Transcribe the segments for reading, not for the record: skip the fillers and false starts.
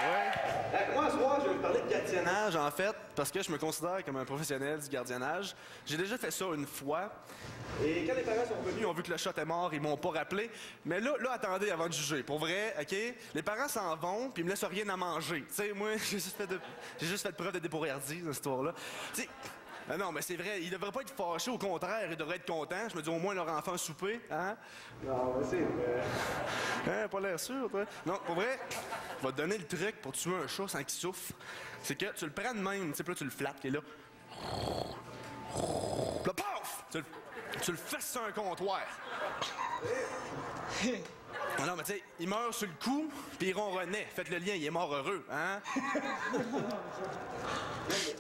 Ouais. Moi, ce soir, je vais vous parler de gardiennage, en fait, parce que je me considère comme un professionnel du gardiennage. J'ai déjà fait ça une fois. Et quand les parents sont venus, ils ont vu que le chat est mort, ils m'ont pas rappelé. Mais là, attendez avant de juger. Pour vrai, OK? Les parents s'en vont, puis ils me laissent rien à manger. Tu sais, moi, j'ai juste fait preuve de débrouillardise dans cette histoire-là. Tu sais, non, mais c'est vrai, ils devraient pas être fâchés, au contraire, ils devraient être contents. Je me dis, au moins, leur enfant a soupé, hein? Non, mais c'est vrai. Hein, pas l'air sûr, toi? Non, pour vrai, je vais te donner le truc pour tuer un chat sans qu'il souffre. C'est que tu le prends de même, tu sais, puis là, tu le flattes, et là... Puis là, paf! Tu le fesses sur un comptoir. Non, mais tu sais, il meurt sur le coup, puis il ronronnait. Faites le lien, il est mort heureux, hein?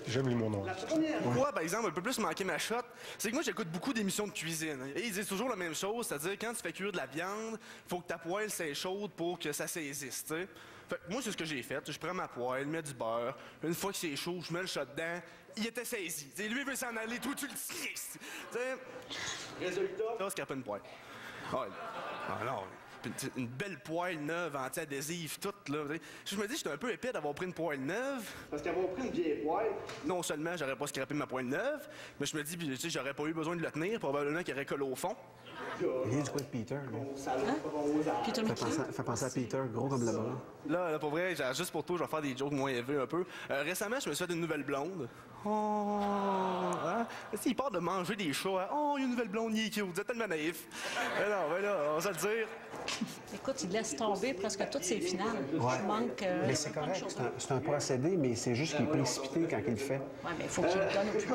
J'aime les mots noirs. La première fois, par exemple, un peu plus manquer ma shot, c'est que moi, j'écoute beaucoup d'émissions de cuisine. Et ils disent toujours la même chose, c'est-à-dire, quand tu fais cuire de la viande, faut que ta poêle soit chaude pour que ça saisisse, tu sais. Fait que moi, c'est ce que j'ai fait. Je prends ma poêle, je mets du beurre. Une fois que c'est chaud, je mets le shot dedans. Il était saisi. T'sais, lui, il veut s'en aller, toi, tu le tires. Résultat, ça, scraper une poêle. Ah, non. Une belle poêle neuve, anti-adhésive, toute, là. Je me dis, j'étais un peu épais d'avoir pris une poêle neuve. Parce qu'avoir pris une vieille poêle, non seulement j'aurais pas scrappé ma poêle neuve, mais je me dis, tu sais, j'aurais pas eu besoin de le tenir, probablement qu'il aurait collé au fond. Il vient du coin de Peter, là. Peter McKay. Fait penser à Peter, gros comme le bras. Là, pour vrai, juste pour toi, je vais faire des jokes moins élevés un peu. Récemment, je me suis fait une nouvelle blonde. Oh, hein? Il part de manger des chats. Hein? Oh, il y a une nouvelle blonde, il est cute. Vous êtes tellement naïf. Mais non, on va se le dire. Écoute, il laisse tomber presque toutes ses finales. Ouais. Je manque. Mais c'est correct, c'est un procédé, mais c'est juste qu'il est précipité quand il le fait. Oui, mais il faut qu'il le donne au public.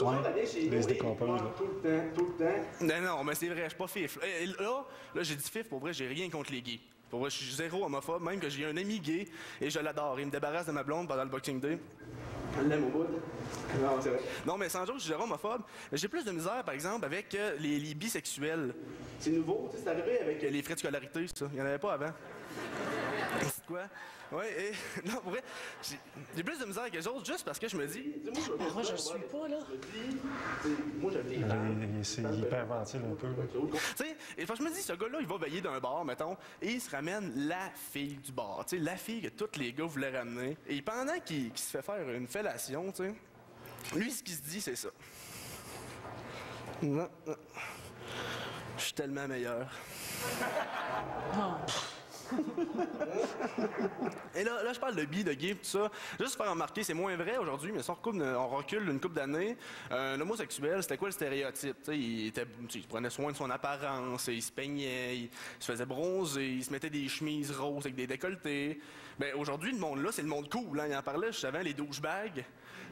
Ouais. Il se décompose, là. Tout le temps. Non, mais c'est vrai, je suis pas fif. Et là, j'ai dit fif, pour vrai, j'ai rien contre les gays. Pour vrai, je suis zéro homophobe, même que j'ai un ami gay et je l'adore. Il me débarrasse de ma blonde pendant le Boxing Day. Elle l'aime au bout. Non, c'est vrai. Non, mais sans joke, je suis zéro homophobe. J'ai plus de misère, par exemple, avec les bisexuels. C'est nouveau, c'est arrivé avec les frais de scolarité, ça. Il n'y en avait pas avant. C'est quoi? Oui, et... Non, pour vrai, j'ai plus de misère que les autres juste parce que je me dis... Moi, je le suis pas, là. Moi, je le dis. Il est hyperventile un peu. Tu sais, et je me dis, ce gars-là, il va veiller d'un bar, mettons, et il se ramène la fille du bar. Tu sais, la fille que tous les gars voulaient ramener. Et pendant qu'il se fait faire une fellation, tu sais, lui, ce qu'il se dit, c'est ça. Non, non. Je suis tellement meilleur. Et là, je parle de bi, de gay, tout ça. Juste pour faire remarquer, c'est moins vrai aujourd'hui, mais si on recule une couple d'années, un homosexuel, c'était quoi le stéréotype? T'sais, il prenait soin de son apparence, il se peignait, il se faisait bronzer, il se mettait des chemises roses avec des décolletés. Ben aujourd'hui, le monde là, c'est le monde cool. Hein? Il en parlait, je savais, les douchebags.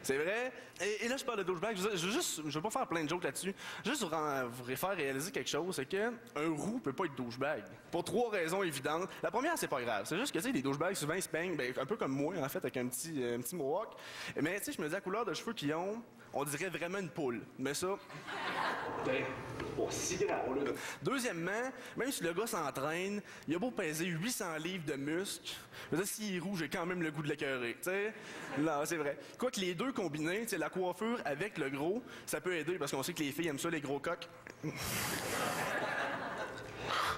C'est vrai. Et là, je parle de douchebags. Je veux pas faire plein de jokes là-dessus. Juste vous faire réaliser quelque chose, c'est que un roux peut pas être douchebag. Pour 3 raisons évidentes. La première, c'est pas grave. C'est juste que, tu sais, les douchebags, souvent, ils se peignent, ben, un peu comme moi, en fait, avec un petit mohawk. Mais, tu sais, je me dis, la couleur de cheveux qu'ils ont, on dirait vraiment une poule. Mais ça... Ben, pas si grave, là. Deuxièmement, même si le gars s'entraîne, il a beau peser 800 livres de muscles, je veux dire, s'il est rouge, j'ai quand même le goût de l'écœurer, tu sais. Non, c'est vrai. Quoique les deux combinés, tu sais, la coiffure avec le gros, ça peut aider, parce qu'on sait que les filles aiment ça, les gros coqs.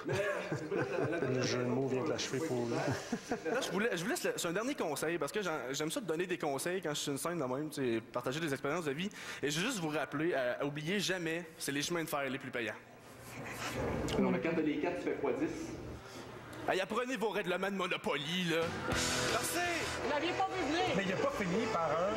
Le jeu de mots vient de l'achever pour lui. Là, je vous laisse c'est un dernier conseil, parce que j'aime ça de donner des conseils quand je suis une scène de même, tu sais, partager des expériences de vie. Et je veux juste vous rappeler, à oublier jamais, c'est les chemins de fer les plus payants. Non, mais quand t'as les 4, tu fais x10. Allez, apprenez vos règlements de Monopoly, là. Merci! Vous l'aviez pas vu venir! Mais il a pas fini par un